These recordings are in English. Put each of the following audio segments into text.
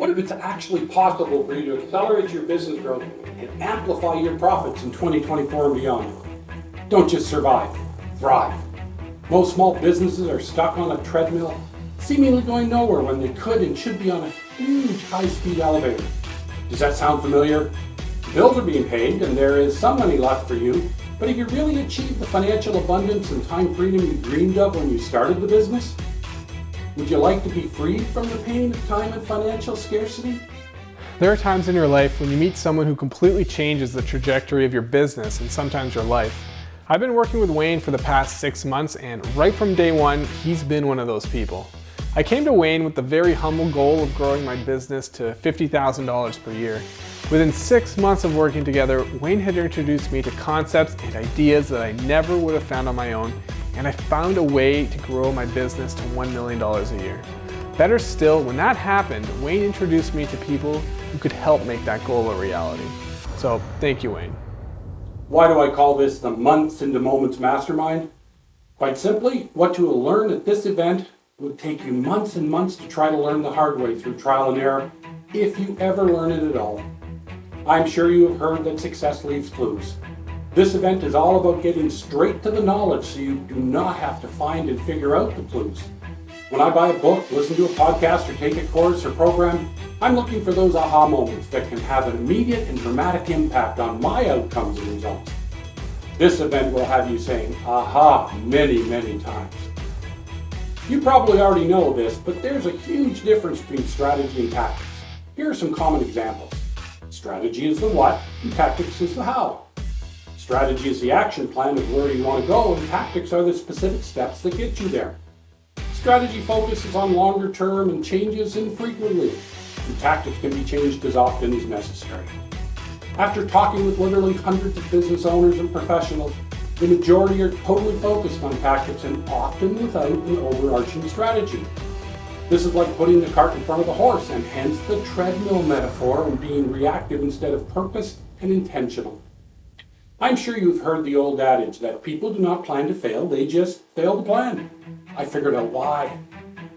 What if it's actually possible for you to accelerate your business growth and amplify your profits in 2024 and beyond? Don't just survive, thrive. Most small businesses are stuck on a treadmill, seemingly going nowhere when they could and should be on a huge high-speed elevator. Does that sound familiar? Bills are being paid and there is some money left for you, but have you really achieved the financial abundance and time freedom you dreamed of when you started the business? Would you like to be freed from the pain of time and financial scarcity? There are times in your life when you meet someone who completely changes the trajectory of your business and sometimes your life. I've been working with Wayne for the past 6 months, and right from day one, he's been one of those people. I came to Wayne with the very humble goal of growing my business to $50,000 per year. Within 6 months of working together, Wayne had introduced me to concepts and ideas that I never would have found on my own, and I found a way to grow my business to $1 million a year. Better still, when that happened, Wayne introduced me to people who could help make that goal a reality. So thank you, Wayne. Why do I call this the Months into Moments Mastermind? Quite simply, what you will learn at this event would take you months and months to try to learn the hard way through trial and error, if you ever learn it at all. I'm sure you have heard that success leaves clues. This event is all about getting straight to the knowledge so you do not have to find and figure out the clues. When I buy a book, listen to a podcast, or take a course or program, I'm looking for those aha moments that can have an immediate and dramatic impact on my outcomes and results. This event will have you saying aha many, many times. You probably already know this, but there's a huge difference between strategy and tactics. Here are some common examples. Strategy is the what, and tactics is the how. Strategy is the action plan of where you want to go, and tactics are the specific steps that get you there. Strategy focuses on longer term and changes infrequently, and tactics can be changed as often as necessary. After talking with literally hundreds of business owners and professionals, the majority are totally focused on tactics and often without an overarching strategy. This is like putting the cart in front of the horse, and hence the treadmill metaphor, and being reactive instead of purposed and intentional. I'm sure you've heard the old adage that people do not plan to fail, they just fail to plan. I figured out why.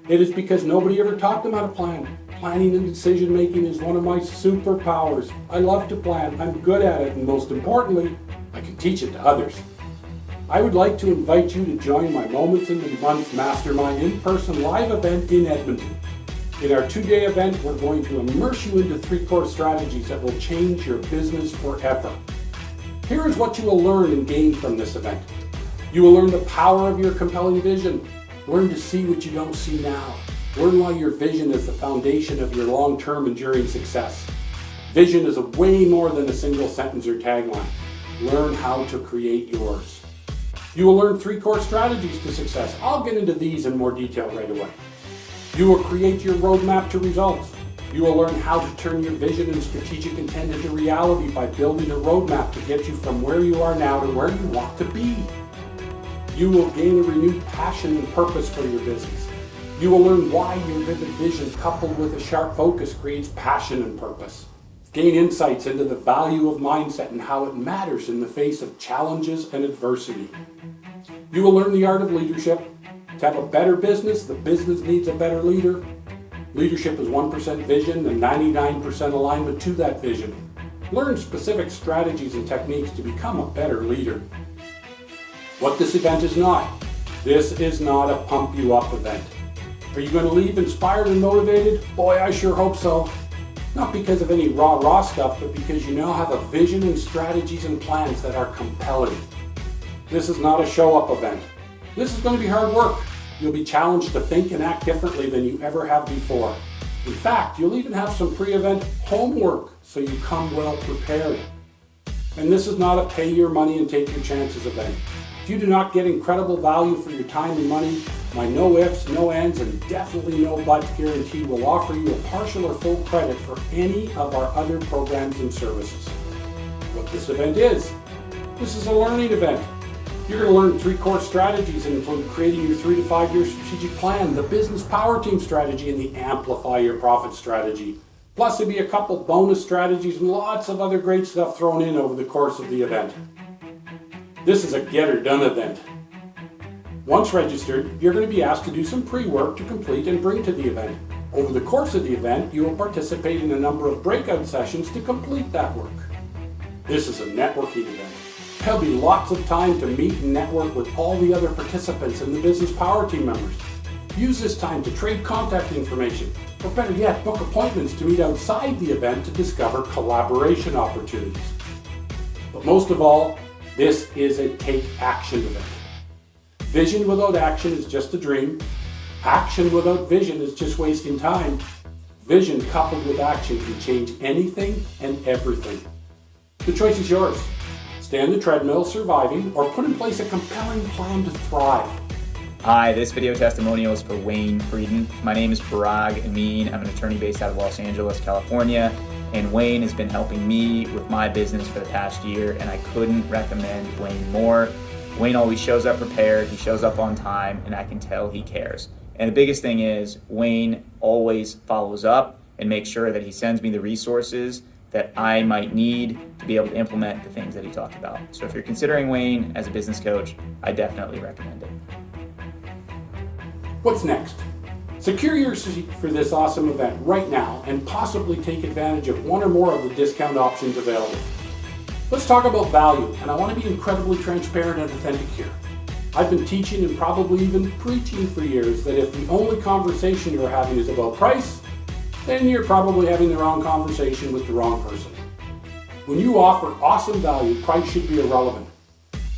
It is because nobody ever taught them how to plan. Planning and decision making is one of my superpowers. I love to plan, I'm good at it, and most importantly, I can teach it to others. I would like to invite you to join my Moments in the Month Mastermind in-person live event in Edmonton. In our 2-day event, we're going to immerse you into 3 core strategies that will change your business forever. Here is what you will learn and gain from this event. You will learn the power of your compelling vision. Learn to see what you don't see now. Learn why your vision is the foundation of your long-term enduring success. Vision is way more than a single sentence or tagline. Learn how to create yours. You will learn 3 core strategies to success. I'll get into these in more detail right away. You will create your roadmap to results. You will learn how to turn your vision and strategic intent into reality by building a roadmap to get you from where you are now to where you want to be. You will gain a renewed passion and purpose for your business. You will learn why your vivid vision coupled with a sharp focus creates passion and purpose. Gain insights into the value of mindset and how it matters in the face of challenges and adversity. You will learn the art of leadership. To have a better business, the business needs a better leader. Leadership is 1% vision and 99% alignment to that vision. Learn specific strategies and techniques to become a better leader. What this event is not. This is not a pump you up event. Are you going to leave inspired and motivated? Boy, I sure hope so. Not because of any rah-rah stuff, but because you now have a vision and strategies and plans that are compelling. This is not a show-up event. This is going to be hard work. You'll be challenged to think and act differently than you ever have before. In fact, you'll even have some pre-event homework so you come well prepared. And this is not a pay your money and take your chances event. If you do not get incredible value for your time and money, my no ifs, no ands, and definitely no buts guarantee will offer you a partial or full credit for any of our other programs and services. What this event is a learning event. You're going to learn 3 core strategies that include creating your 3 to 5 year strategic plan, the business power team strategy, and the amplify your profit strategy. Plus there'll be a couple bonus strategies and lots of other great stuff thrown in over the course of the event. This is a get or done event. Once registered, you're going to be asked to do some pre-work to complete and bring to the event. Over the course of the event, you will participate in a number of breakout sessions to complete that work. This is a networking event. There'll be lots of time to meet and network with all the other participants and the business power team members. Use this time to trade contact information, or better yet, book appointments to meet outside the event to discover collaboration opportunities. But most of all, this is a take action event. Vision without action is just a dream. Action without vision is just wasting time. Vision coupled with action can change anything and everything. The choice is yours. Stay on the treadmill surviving, or put in place a compelling plan to thrive. Hi, this video testimonial is for Wayne Frieden. My name is Parag Amin. I'm an attorney based out of Los Angeles, California, and Wayne has been helping me with my business for the past year, and I couldn't recommend Wayne more. Wayne always shows up prepared, he shows up on time, and I can tell he cares. And the biggest thing is, Wayne always follows up and makes sure that he sends me the resources that I might need to be able to implement the things that he talked about. So if you're considering Wayne as a business coach, I definitely recommend it. What's next? Secure your seat for this awesome event right now and possibly take advantage of one or more of the discount options available. Let's talk about value, and I want to be incredibly transparent and authentic here. I've been teaching and probably even preaching for years that if the only conversation you're having is about price, then you're probably having the wrong conversation with the wrong person. When you offer awesome value, price should be irrelevant.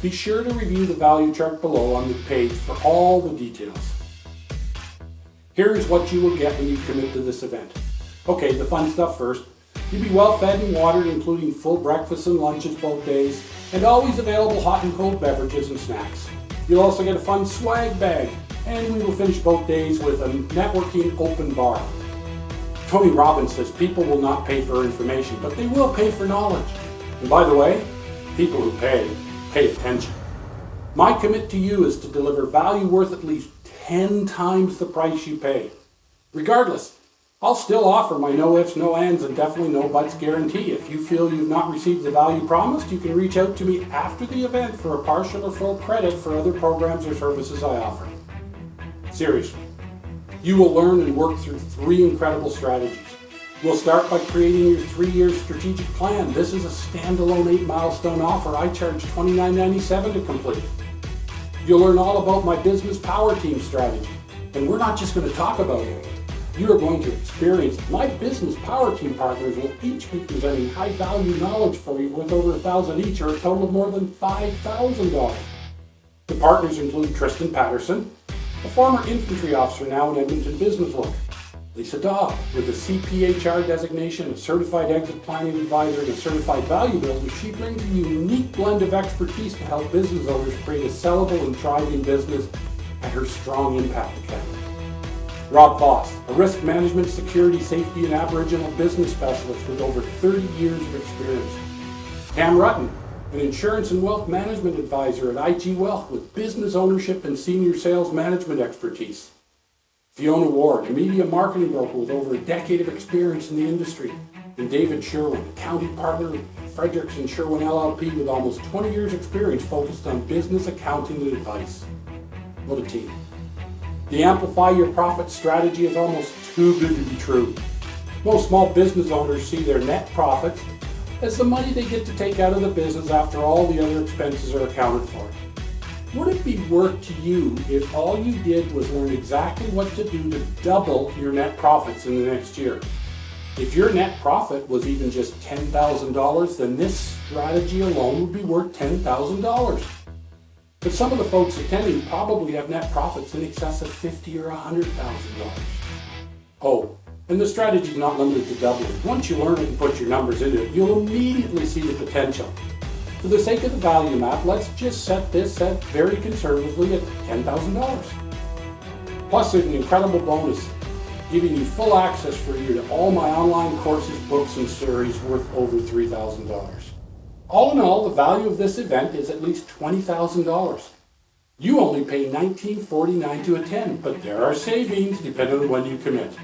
Be sure to review the value chart below on the page for all the details. Here's what you will get when you commit to this event. Okay, the fun stuff first. You'll be well fed and watered, including full breakfasts and lunches both days, and always available hot and cold beverages and snacks. You'll also get a fun swag bag, and we will finish both days with a networking open bar. Tony Robbins says people will not pay for information, but they will pay for knowledge. And by the way, people who pay attention. My commit to you is to deliver value worth at least 10 times the price you pay. Regardless, I'll still offer my no ifs, no ands, and definitely no buts guarantee. If you feel you've not received the value promised, you can reach out to me after the event for a partial or full credit for other programs or services I offer. Seriously, you will learn and work through 3 incredible strategies. We'll start by creating your 3-year strategic plan. This is a standalone 8-milestone offer. I charge $29.97 to complete. You'll learn all about my business power team strategy. And we're not just going to talk about it. You are going to experience it. My business power team partners will each be presenting high value knowledge for you worth over $1,000 each, or a total of more than $5,000. The partners include Tristan Patterson, a former infantry officer now in Edmonton business work; Lisa Daub, with a CPHR designation, a certified exit planning advisor, and a certified value builder. She brings a unique blend of expertise to help business owners create a sellable and thriving business at her Strong Impact Academy. Rob Voss, a risk management, security, safety, and Aboriginal business specialist with over 30 years of experience. Cam Rutten, an insurance and wealth management advisor at IG Wealth with business ownership and senior sales management expertise. Fiona Ward, a media marketing broker with over a decade of experience in the industry. And David Sherwin, a county partner at Fredericks & Sherwin LLP with almost 20 years experience focused on business accounting and advice. What a team. The Amplify Your Profit strategy is almost too good to be true. Most small business owners see their net profits as the money they get to take out of the business after all the other expenses are accounted for. Would it be worth to you if all you did was learn exactly what to do to double your net profits in the next year? If your net profit was even just $10,000, then this strategy alone would be worth $10,000. But some of the folks attending probably have net profits in excess of $50,000 or $100,000. Oh, and the strategy is not limited to doubling. Once you learn it and put your numbers into it, you'll immediately see the potential. For the sake of the value map, let's just set this at very conservatively at $10,000. Plus, there's an incredible bonus giving you full access for a year to all my online courses, books, and series worth over $3,000. All in all, the value of this event is at least $20,000. You only pay $19.49 to attend, but there are savings depending on when you commit.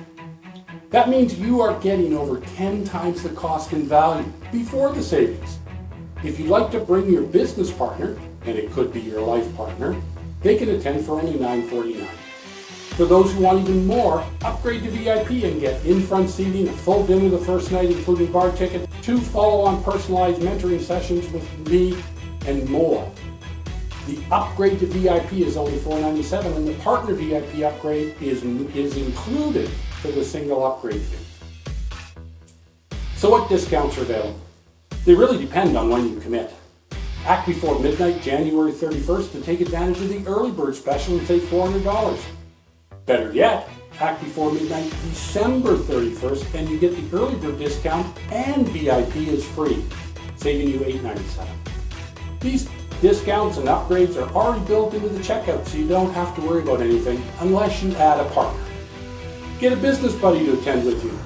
That means you are getting over 10 times the cost and value before the savings. If you'd like to bring your business partner, and it could be your life partner, they can attend for only $9.49. For those who want even more, upgrade to VIP and get in-front seating, a full dinner the first night including bar ticket, 2 follow-on personalized mentoring sessions with me, and more. The upgrade to VIP is only $497, and the partner VIP upgrade is included for the single upgrade fee. So what discounts are available? They really depend on when you commit. Act before midnight, January 31st, to take advantage of the early bird special and save $400. Better yet, act before midnight, December 31st, and you get the early bird discount and VIP is free, saving you $897. These discounts and upgrades are already built into the checkout, so you don't have to worry about anything unless you add a partner. Get a business buddy to attend with you.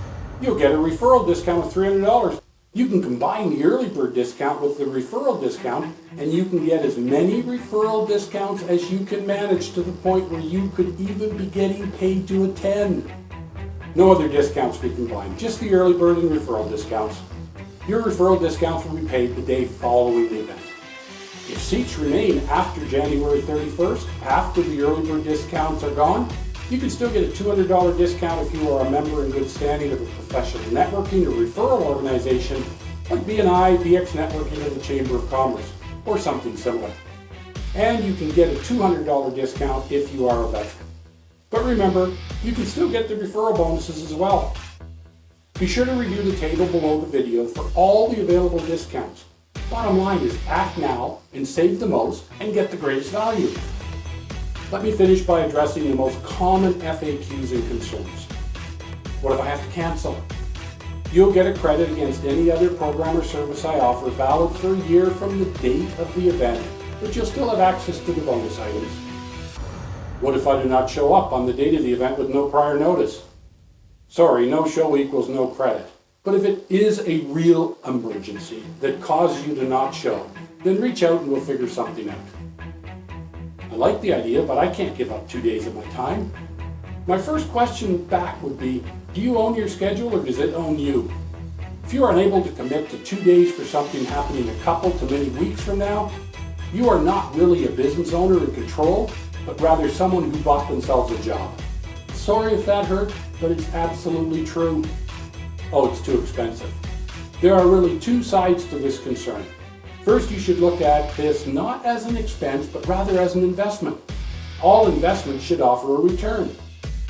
You'll get a referral discount of $300. You can combine the early bird discount with the referral discount, and you can get as many referral discounts as you can manage to the point where you could even be getting paid to attend. No other discounts we combine, just the early bird and referral discounts. Your referral discounts will be paid the day following the event. If seats remain after January 31st, after the early bird discounts are gone, you can still get a $200 discount if you are a member in good standing of a professional networking or referral organization like BNI, BX Networking, or the Chamber of Commerce, or something similar. And you can get a $200 discount if you are a veteran. But remember, you can still get the referral bonuses as well. Be sure to review the table below the video for all the available discounts. Bottom line is act now and save the most and get the greatest value. Let me finish by addressing the most common FAQs and concerns. What if I have to cancel? You'll get a credit against any other program or service I offer, valid for a year from the date of the event, but you'll still have access to the bonus items. What if I do not show up on the date of the event with no prior notice? Sorry, no show equals no credit. But if it is a real emergency that causes you to not show, then reach out and we'll figure something out. I like the idea, but I can't give up 2 days of my time. My first question back would be, do you own your schedule or does it own you? If you are unable to commit to 2 days for something happening a couple to many weeks from now, you are not really a business owner in control, but rather someone who bought themselves a job. Sorry if that hurt, but it's absolutely true. Oh, it's too expensive. There are really 2 sides to this concern. First, you should look at this not as an expense, but rather as an investment. All investments should offer a return.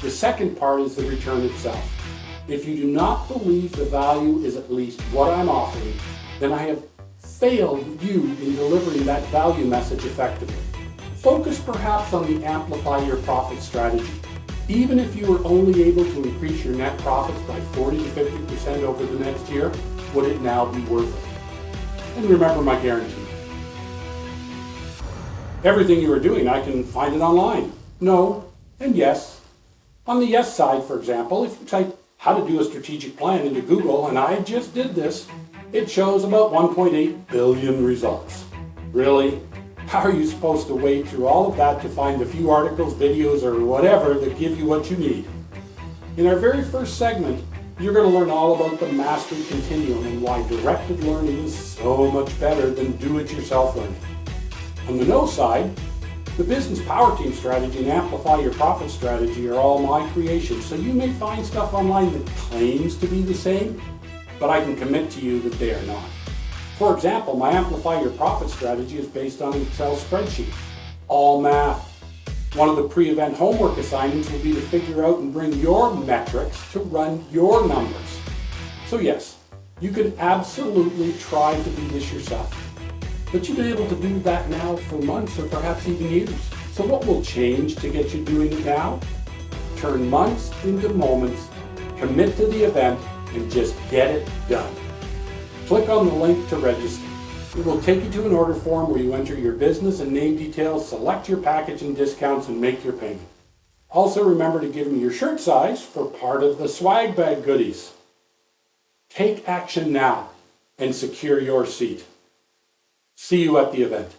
The second part is the return itself. If you do not believe the value is at least what I'm offering, then I have failed you in delivering that value message effectively. Focus perhaps on the amplify your profit strategy. Even if you were only able to increase your net profits by 40 to 50% over the next year, would it now be worth it? And remember my guarantee. Everything you are doing, I can find it online. No and yes. On the yes side, for example, if you type how to do a strategic plan into Google, and I just did this, it shows about 1.8 billion results. Really? How are you supposed to wade through all of that to find the few articles, videos, or whatever that give you what you need? In our very first segment, you're going to learn all about the Mastery Continuum and why directed learning is so much better than do-it-yourself learning. On the no side, the Business Power Team strategy and Amplify Your Profit strategy are all my creations, so you may find stuff online that claims to be the same, but I can commit to you that they are not. For example, my Amplify Your Profit strategy is based on an Excel spreadsheet, all math. One of the pre-event homework assignments will be to figure out and bring your metrics to run your numbers. So yes, you can absolutely try to do this yourself, but you've been able to do that now for months or perhaps even years. So what will change to get you doing it now? Turn months into moments, commit to the event, and just get it done. Click on the link to register. It will take you to an order form where you enter your business and name details, select your package and discounts, and make your payment. Also remember to give me your shirt size for part of the swag bag goodies. Take action now and secure your seat. See you at the event.